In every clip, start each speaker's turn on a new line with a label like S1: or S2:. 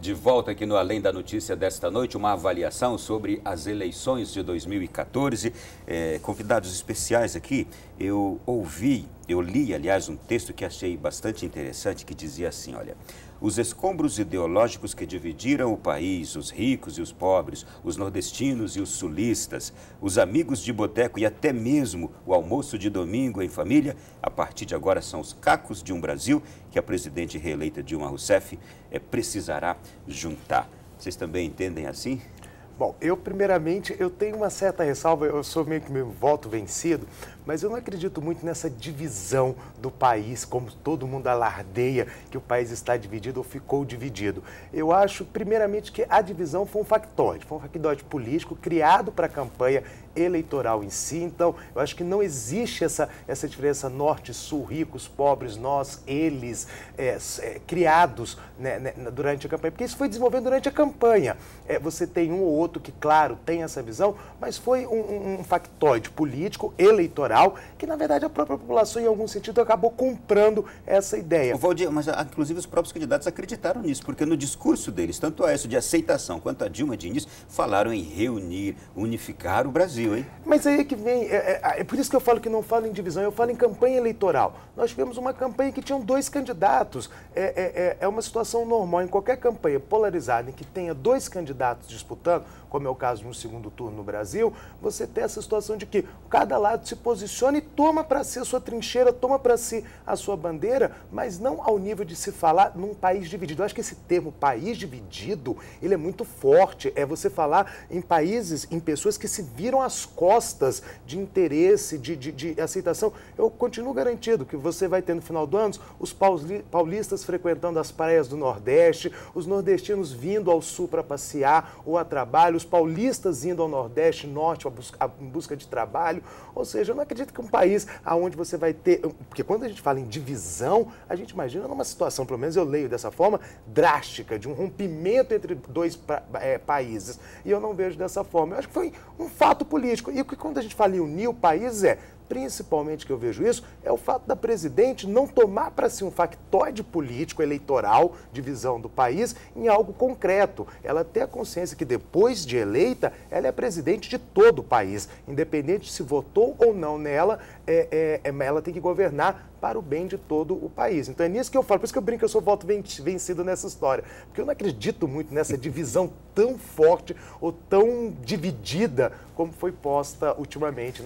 S1: De volta aqui no Além da Notícia desta noite, uma avaliação sobre as eleições de 2014. Convidados especiais aqui, eu li, aliás, um texto que achei bastante interessante, que dizia assim, olha: os escombros ideológicos que dividiram o país, os ricos e os pobres, os nordestinos e os sulistas, os amigos de boteco e até mesmo o almoço de domingo em família, a partir de agora são os cacos de um Brasil que a presidente reeleita Dilma Rousseff precisará juntar. Vocês também entendem assim?
S2: Bom, primeiramente, eu tenho uma certa ressalva, eu sou meio que meu voto vencido, mas eu não acredito muito nessa divisão do país, como todo mundo alardeia que o país está dividido ou ficou dividido. Eu acho, primeiramente, que a divisão foi um factoide político criado para a campanha eleitoral em si. Então, eu acho que não existe essa diferença norte-sul, ricos, pobres, nós, eles, criados durante a campanha, porque isso foi desenvolvendo durante a campanha. Você tem um ou outro que, claro, tem essa visão, mas foi um factoide político, eleitoral, que, na verdade, a própria população, em algum sentido, acabou comprando essa ideia.
S1: Valdir, mas, inclusive, os próprios candidatos acreditaram nisso, porque no discurso deles, tanto a essa de aceitação quanto a Dilma de início, falaram em reunir, unificar o Brasil, hein?
S2: Mas aí é que vem, é por isso que eu falo que não falo em divisão, eu falo em campanha eleitoral. Nós tivemos uma campanha que tinham dois candidatos. É uma situação normal em qualquer campanha polarizada em que tenha dois candidatos disputando, como é o caso de um segundo turno no Brasil, você tem essa situação de que cada lado se posiciona e toma para si a sua trincheira, toma para si a sua bandeira, mas não ao nível de se falar num país dividido. Eu acho que esse termo país dividido, ele é muito forte. É você falar em países, em pessoas que se viram às costas de interesse, de aceitação. Eu continuo garantido que você vai ter no final do ano os paulistas frequentando as praias do Nordeste, os nordestinos vindo ao Sul para passear ou a trabalho, os paulistas indo ao Nordeste, Norte em busca de trabalho. Ou seja, eu não acredito que um país onde você vai ter... Porque quando a gente fala em divisão, a gente imagina numa situação, pelo menos eu leio dessa forma, drástica, de um rompimento entre dois países. E eu não vejo dessa forma. Eu acho que foi um fato político. E quando a gente fala em unir o país, principalmente que eu vejo isso, é o fato da presidente não tomar para si um factoide político, eleitoral, divisão do país, em algo concreto. Ela tem a consciência que depois de eleita, ela é presidente de todo o país. Independente se votou ou não nela, ela tem que governar para o bem de todo o país. Então é nisso que eu falo, por isso que eu brinco que eu sou voto vencido nessa história. Porque eu não acredito muito nessa divisão tão forte ou tão dividida como foi posta ultimamente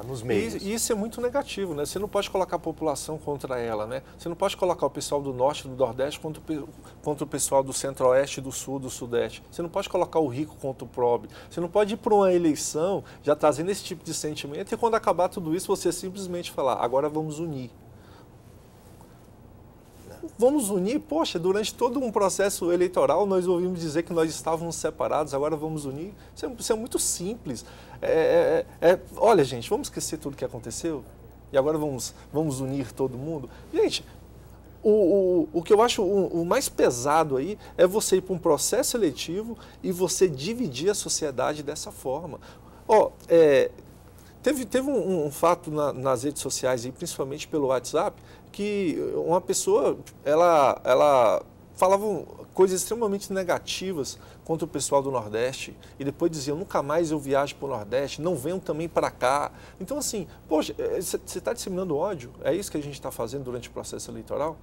S2: nos meios.
S3: E isso é muito negativo, né? Você não pode colocar a população contra ela, né? Você não pode colocar o pessoal do Norte e do Nordeste contra o pessoal do Centro-Oeste, do Sul, do Sudeste. Você não pode colocar o rico contra o pobre. Você não pode ir para uma eleição já trazendo esse tipo de sentimento e quando acabar tudo isso você simplesmente falar, agora vamos unir. Vamos unir? Poxa, durante todo um processo eleitoral nós ouvimos dizer que nós estávamos separados, agora vamos unir. Isso é muito simples. Olha, gente, vamos esquecer tudo que aconteceu e agora vamos unir todo mundo? Gente, o que eu acho o mais pesado aí é você ir para um processo eletivo e você dividir a sociedade dessa forma. Teve um fato nas redes sociais, e principalmente pelo WhatsApp, que uma pessoa, ela falava coisas extremamente negativas contra o pessoal do Nordeste e depois dizia, nunca mais eu viajo para o Nordeste, não venham também para cá. Então assim, poxa, você está disseminando ódio? É isso que a gente está fazendo durante o processo eleitoral?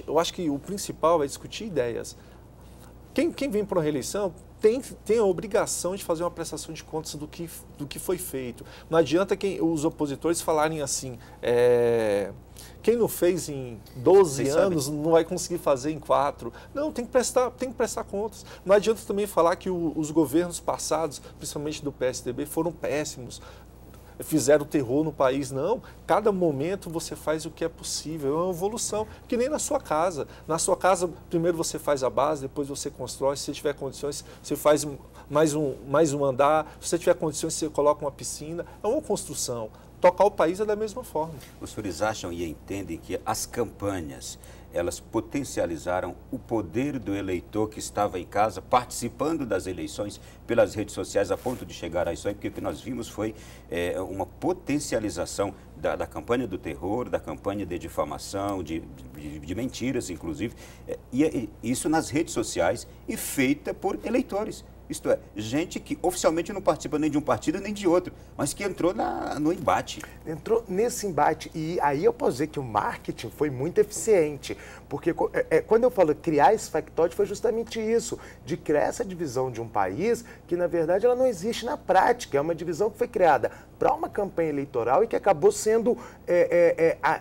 S3: Eu acho que o principal é discutir ideias. Quem vem para uma reeleição tem a obrigação de fazer uma prestação de contas do que foi feito. Não adianta os opositores falarem assim, quem não fez em 12 anos não vai conseguir fazer em 4. Não, tem que prestar contas. Não adianta também falar que os governos passados, principalmente do PSDB, foram péssimos. Fizeram terror no país, não. Cada momento você faz o que é possível, é uma evolução, que nem na sua casa. Na sua casa, primeiro você faz a base, depois você constrói, se você tiver condições, você faz mais um andar, se você tiver condições, você coloca uma piscina, é uma construção. Tocar o país é da mesma forma.
S1: Os senhores acham e entendem que as campanhas, elas potencializaram o poder do eleitor que estava em casa, participando das eleições pelas redes sociais, a ponto de chegar a isso aí, porque o que nós vimos foi uma potencialização da campanha do terror, da campanha de difamação, de mentiras, inclusive, e isso nas redes sociais e feita por eleitores. Isto é, gente que oficialmente não participa nem de um partido nem de outro, mas que entrou no embate.
S2: Entrou nesse embate. E aí eu posso dizer que o marketing foi muito eficiente. Porque quando eu falo criar esse factoide, foi justamente isso, de criar essa divisão de um país que, na verdade, ela não existe na prática. É uma divisão que foi criada para uma campanha eleitoral e que acabou sendo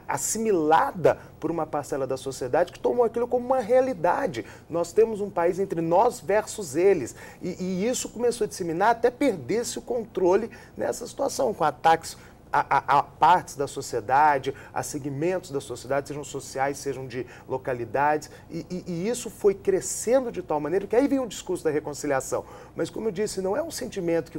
S2: assimilada por uma parcela da sociedade que tomou aquilo como uma realidade. Nós temos um país entre nós versus eles. E isso começou a disseminar até perder-se o controle nessa situação, com ataques a partes da sociedade, a segmentos da sociedade, sejam sociais, sejam de localidades, e isso foi crescendo de tal maneira que aí vem o discurso da reconciliação. Mas, como eu disse, não é um sentimento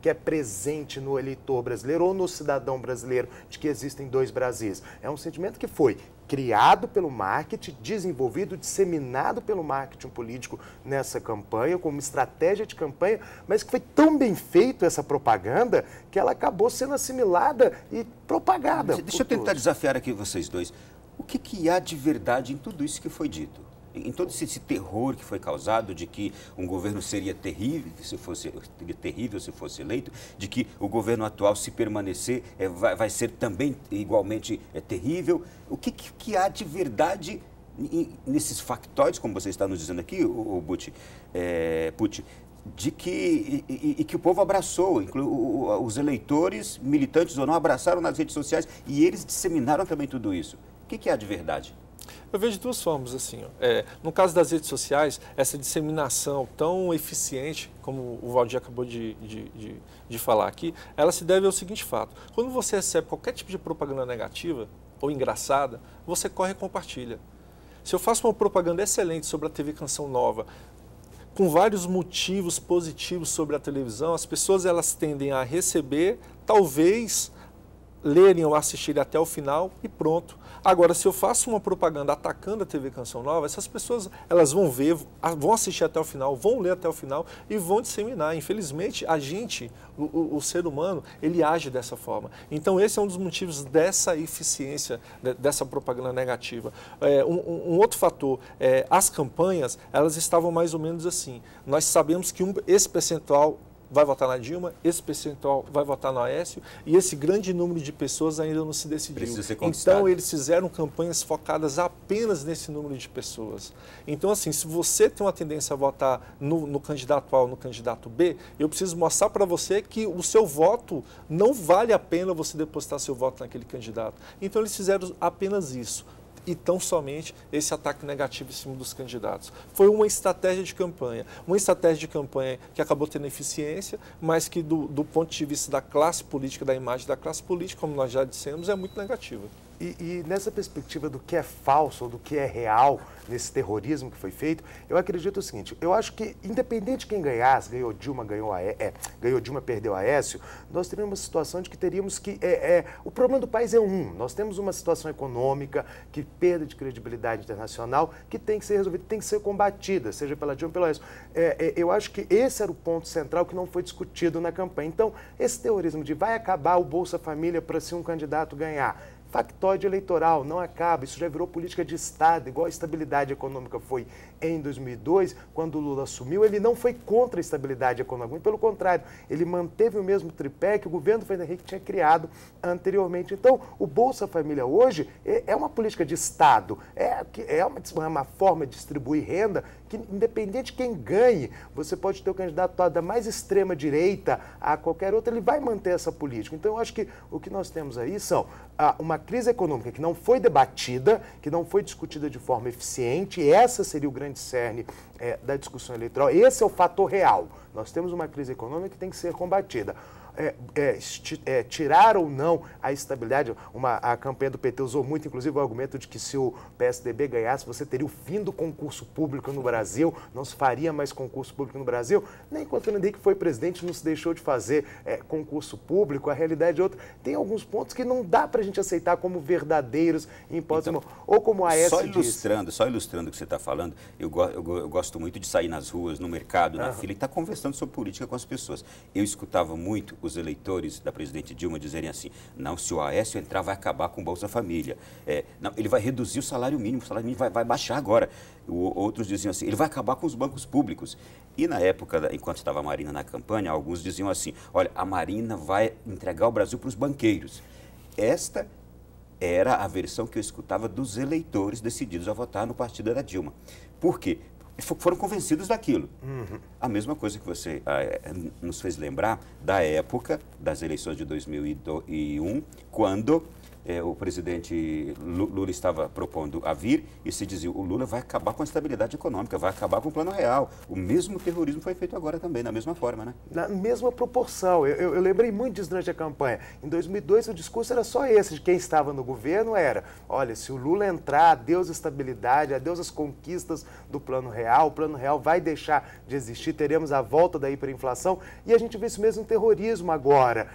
S2: que é presente no eleitor brasileiro ou no cidadão brasileiro de que existem dois Brasis. É um sentimento que foi criado pelo marketing, desenvolvido, disseminado pelo marketing político nessa campanha, como estratégia de campanha, mas que foi tão bem feito essa propaganda que ela acabou sendo assimilada e propagada.
S1: Deixa eu tentar desafiar aqui vocês dois. O que há de verdade em tudo isso que foi dito? Em todo esse terror que foi causado de que um governo seria terrível se fosse eleito, de que o governo atual, se permanecer, vai ser também igualmente terrível. O que há de verdade nesses factoides, como você está nos dizendo aqui, o Pucci, de que o povo abraçou, os eleitores, militantes ou não, abraçaram nas redes sociais e eles disseminaram também tudo isso. O que há de verdade?
S3: Eu vejo de duas formas, assim. No caso das redes sociais, essa disseminação tão eficiente, como o Valdir acabou de falar aqui, ela se deve ao seguinte fato. Quando você recebe qualquer tipo de propaganda negativa ou engraçada, você corre e compartilha. Se eu faço uma propaganda excelente sobre a TV Canção Nova, com vários motivos positivos sobre a televisão, as pessoas elas tendem a receber, talvez lerem ou assistirem até o final e pronto. Agora, se eu faço uma propaganda atacando a TV Canção Nova, essas pessoas elas vão ver, vão assistir até o final, vão ler até o final e vão disseminar. Infelizmente, a gente, o ser humano, ele age dessa forma. Então, esse é um dos motivos dessa eficiência, dessa propaganda negativa. Um outro fator, as campanhas, elas estavam mais ou menos assim. Nós sabemos que esse percentual vai votar na Dilma, esse percentual vai votar no Aécio e esse grande número de pessoas ainda não se decidiu.
S1: Precisa ser conquistado.
S3: Então, eles fizeram campanhas focadas apenas nesse número de pessoas. Então, assim, se você tem uma tendência a votar no candidato A ou no candidato B, eu preciso mostrar para você que o seu voto não vale a pena você depositar seu voto naquele candidato. Então, eles fizeram apenas isso. E tão somente esse ataque negativo em cima dos candidatos. Foi uma estratégia de campanha que acabou tendo eficiência, mas que do ponto de vista da classe política, da imagem da classe política, como nós já dissemos, é muito negativa.
S2: E nessa perspectiva do que é falso ou do que é real nesse terrorismo que foi feito, eu acredito o seguinte, eu acho que independente de quem ganhasse, ganhou Dilma, perdeu Aécio, nós teríamos uma situação de que teríamos que... o problema do país é nós temos uma situação econômica, que perda de credibilidade internacional, que tem que ser resolvida, tem que ser combatida, seja pela Dilma ou pelo Aécio. Eu acho que esse era o ponto central que não foi discutido na campanha. Então, esse terrorismo de vai acabar o Bolsa Família para se um candidato ganhar, factoide eleitoral, não acaba, isso já virou política de Estado, igual a estabilidade econômica foi em 2002, quando o Lula assumiu, ele não foi contra a estabilidade econômica, muito pelo contrário, ele manteve o mesmo tripé que o governo Fernando Henrique tinha criado anteriormente. Então, o Bolsa Família hoje é uma política de Estado, é uma forma de distribuir renda que, independente de quem ganhe, você pode ter o candidato da mais extrema direita a qualquer outro, ele vai manter essa política. Então, eu acho que o que nós temos aí são uma crise econômica que não foi debatida, que não foi discutida de forma eficiente, e essa seria o grande cerne da discussão eleitoral. Esse é o fator real. Nós temos uma crise econômica que tem que ser combatida. Tirar ou não a estabilidade, a campanha do PT usou muito, inclusive, o argumento de que se o PSDB ganhasse, você teria o fim do concurso público no Brasil, não se faria mais concurso público no Brasil. Nem quando o Fernando Henrique foi presidente, não se deixou de fazer concurso público, a realidade é outra. Tem alguns pontos que não dá para a gente aceitar como verdadeiros, em hipótese então, ou como a Aécio disse.
S1: Só ilustrando o que você está falando, eu gosto muito de sair nas ruas, no mercado, na fila, e estar conversando sobre política com as pessoas. Eu escutava muito os os eleitores da presidente Dilma dizerem assim, não, se o Aécio entrar vai acabar com o Bolsa Família, não, ele vai reduzir o salário mínimo vai baixar agora. Outros diziam assim, ele vai acabar com os bancos públicos. E na época, enquanto estava a Marina na campanha, alguns diziam assim, olha, a Marina vai entregar o Brasil para os banqueiros. Esta era a versão que eu escutava dos eleitores decididos a votar no partido da Dilma. Por quê? Foram convencidos daquilo. A mesma coisa que você nos fez lembrar da época das eleições de 2001, quando o presidente Lula estava propondo a vir e se dizia, o Lula vai acabar com a estabilidade econômica, vai acabar com o Plano Real. O mesmo terrorismo foi feito agora também, da mesma forma, né?
S2: Na mesma proporção. Eu lembrei muito disso durante a campanha. Em 2002, o discurso era só esse, de quem estava no governo era, olha, se o Lula entrar, adeus a estabilidade, adeus as conquistas do Plano Real, o Plano Real vai deixar de existir, teremos a volta da hiperinflação, e a gente vê isso mesmo no terrorismo agora,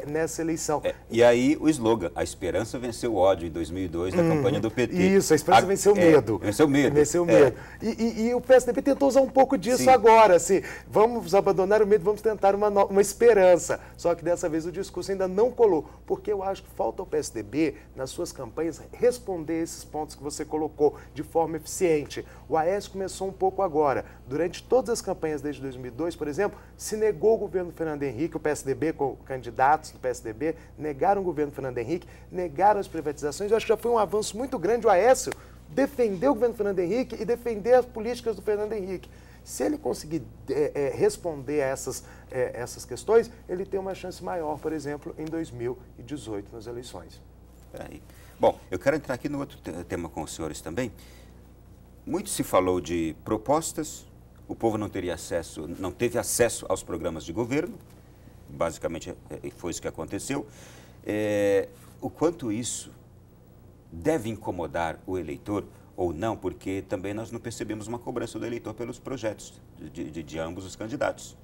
S2: nessa eleição.
S1: E aí o slogan, a esperança venceu o ódio, em 2002, na campanha do PT.
S2: Isso, a esperança venceu o medo.
S1: Venceu o medo.
S2: Venceu o medo. E o PSDB tentou usar um pouco disso agora, assim, vamos abandonar o medo, vamos tentar uma esperança. Só que dessa vez o discurso ainda não colou, porque eu acho que falta ao PSDB, nas suas campanhas, responder esses pontos que você colocou de forma eficiente. O Aécio começou um pouco agora. Durante todas as campanhas desde 2002, por exemplo, se negou o governo Fernando Henrique, o PSDB, com candidatos do PSDB, negaram o governo Fernando Henrique, negaram as privatizações. Eu acho que já foi um avanço muito grande o Aécio defender o governo Fernando Henrique e defender as políticas do Fernando Henrique. Se ele conseguir responder a essas questões, ele tem uma chance maior, por exemplo, em 2018, nas eleições.
S1: Bom, eu quero entrar aqui no outro tema com os senhores também. Muito se falou de propostas, o povo não teve acesso aos programas de governo, basicamente foi isso que aconteceu. O quanto isso deve incomodar o eleitor ou não, porque também nós não percebemos uma cobrança do eleitor pelos projetos de ambos os candidatos.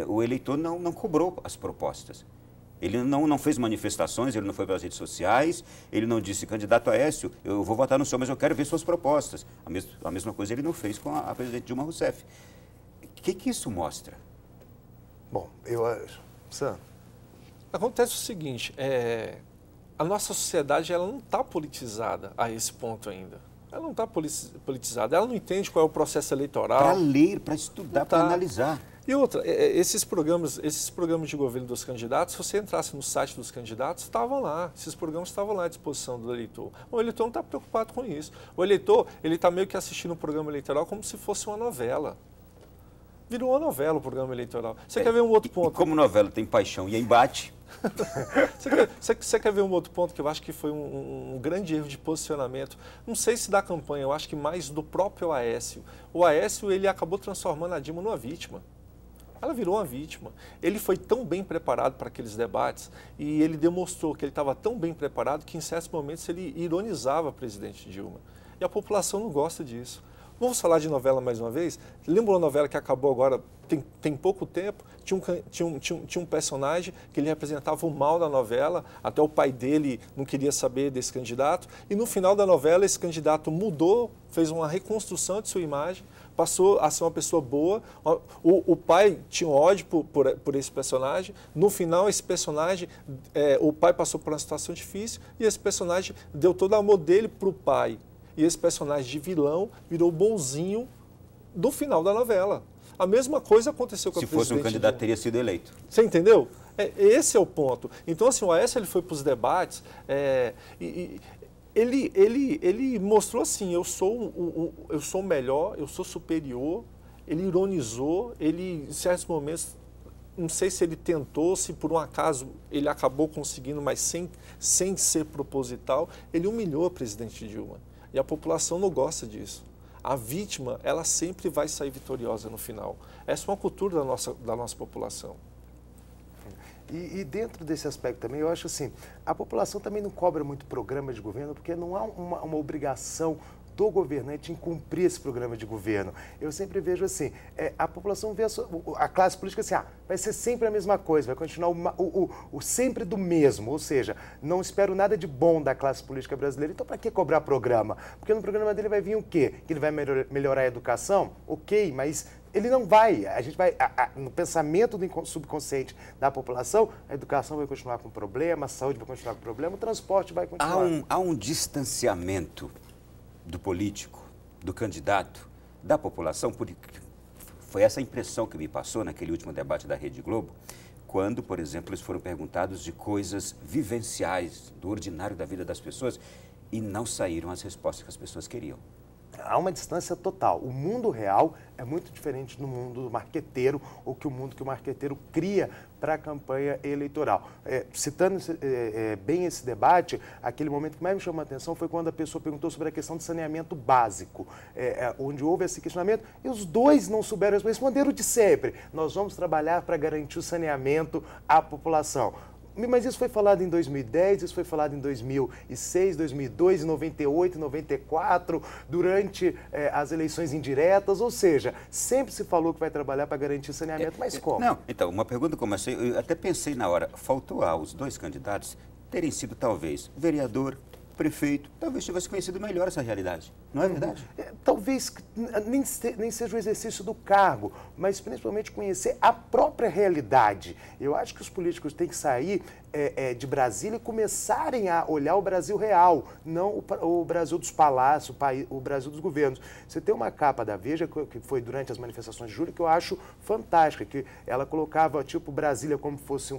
S1: O eleitor não cobrou as propostas. Ele não fez manifestações, ele não foi para as redes sociais, ele não disse, candidato Aécio, eu vou votar no senhor, mas eu quero ver suas propostas. A mesma coisa ele não fez com a presidente Dilma Rousseff. O que isso mostra?
S2: Bom, eu acho... Sam?
S3: Acontece o seguinte, a nossa sociedade ela não está politizada a esse ponto ainda. Ela não está politizada, ela não entende qual é o processo eleitoral.
S1: Para ler, para estudar, para analisar.
S3: E outra, esses programas de governo dos candidatos, se você entrasse no site dos candidatos, estavam lá. Esses programas estavam lá à disposição do eleitor. O eleitor não está preocupado com isso. O eleitor, ele está meio que assistindo um programa eleitoral como se fosse uma novela. Virou uma novela o programa eleitoral. Você quer ver um outro ponto?
S1: E como novela tem paixão e embate...
S3: Você quer ver um outro ponto que eu acho que foi um grande erro de posicionamento? Não sei se da campanha, eu acho que mais do próprio Aécio. O Aécio, ele acabou transformando a Dilma numa vítima. Ela virou uma vítima. Ele foi tão bem preparado para aqueles debates e ele demonstrou que ele estava tão bem preparado que em certos momentos ele ironizava a presidente Dilma. E a população não gosta disso. Vamos falar de novela mais uma vez? Lembra uma novela que acabou agora, tem pouco tempo? Tinha um personagem que ele representava o mal da novela, até o pai dele não queria saber desse candidato. E no final da novela, esse candidato mudou, fez uma reconstrução de sua imagem, passou a ser uma pessoa boa. O pai tinha ódio por esse personagem. No final, esse personagem, o pai passou por uma situação difícil e esse personagem deu todo o amor dele para o pai. E esse personagem de vilão virou bonzinho do final da novela. A mesma coisa aconteceu com a presidente.
S1: Se fosse um candidato, teria sido eleito.
S3: Você entendeu? Esse é o ponto. Então, assim, o Aécio ele foi para os debates ele mostrou assim, eu sou o melhor, eu sou superior. Ele ironizou, ele, em certos momentos, não sei se ele tentou, se por um acaso ele acabou conseguindo, mas sem ser proposital, ele humilhou a presidente Dilma. E a população não gosta disso. A vítima, ela sempre vai sair vitoriosa no final. Essa é uma cultura da nossa população.
S2: E dentro desse aspecto também, eu acho assim, a população também não cobra muito programa de governo, porque não há uma obrigação do governante em cumprir esse programa de governo. Eu sempre vejo assim, a população vê a classe política assim, vai ser sempre a mesma coisa, vai continuar o sempre do mesmo, ou seja, não espero nada de bom da classe política brasileira, então para que cobrar programa? Porque no programa dele vai vir o quê? Que ele vai melhorar a educação? Ok, mas Ele não vai. A gente vai, no pensamento do subconsciente da população, a educação vai continuar com problema, a saúde vai continuar com problema, o transporte vai continuar.
S1: Há um distanciamento do político, do candidato, da população, porque foi essa impressão que me passou naquele último debate da Rede Globo, quando, por exemplo, eles foram perguntados de coisas vivenciais, do ordinário da vida das pessoas, e não saíram as respostas que as pessoas queriam.
S2: Há uma distância total. O mundo real é muito diferente do mundo do marqueteiro, ou que o mundo que o marqueteiro cria para a campanha eleitoral. Citando bem esse debate, aquele momento que mais me chamou a atenção foi quando a pessoa perguntou sobre a questão de saneamento básico, onde houve esse questionamento, e os dois não souberam responder o de sempre. Nós vamos trabalhar para garantir o saneamento à população. Mas isso foi falado em 2010, isso foi falado em 2006, 2002, 98, 94, durante as eleições indiretas, ou seja, sempre se falou que vai trabalhar para garantir saneamento, mas como?
S1: Não, então, uma pergunta como essa, eu até pensei na hora, faltou aos dois candidatos terem sido talvez vereador, prefeito, talvez tivesse conhecido melhor essa realidade, não é verdade?
S2: Talvez nem seja o exercício do cargo, mas principalmente conhecer a própria realidade. Eu acho que os políticos têm que sair de Brasília e começarem a olhar o Brasil real, não o Brasil dos palácios, o Brasil dos governos. Você tem uma capa da Veja, que foi durante as manifestações de julho, que eu acho fantástica, que ela colocava tipo Brasília como fosse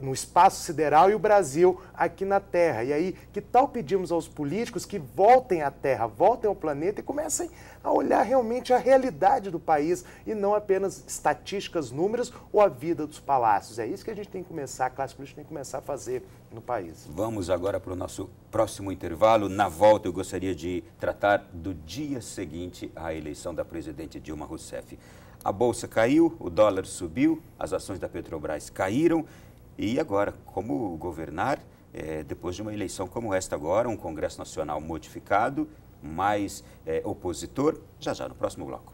S2: no espaço sideral e o Brasil aqui na Terra. E aí, que tal pedimos aos políticos que voltem à Terra, voltem ao planeta e comecem a olhar realmente a realidade do país e não apenas estatísticas, números ou a vida dos palácios. É isso que a gente tem que começar, a classe política tem que começar a fazer no país.
S1: Vamos agora para o nosso próximo intervalo. Na volta eu gostaria de tratar do dia seguinte à eleição da presidente Dilma Rousseff. A bolsa caiu, o dólar subiu, as ações da Petrobras caíram e agora, como governar depois de uma eleição como esta agora, um Congresso Nacional modificado, mais opositor, já no próximo bloco.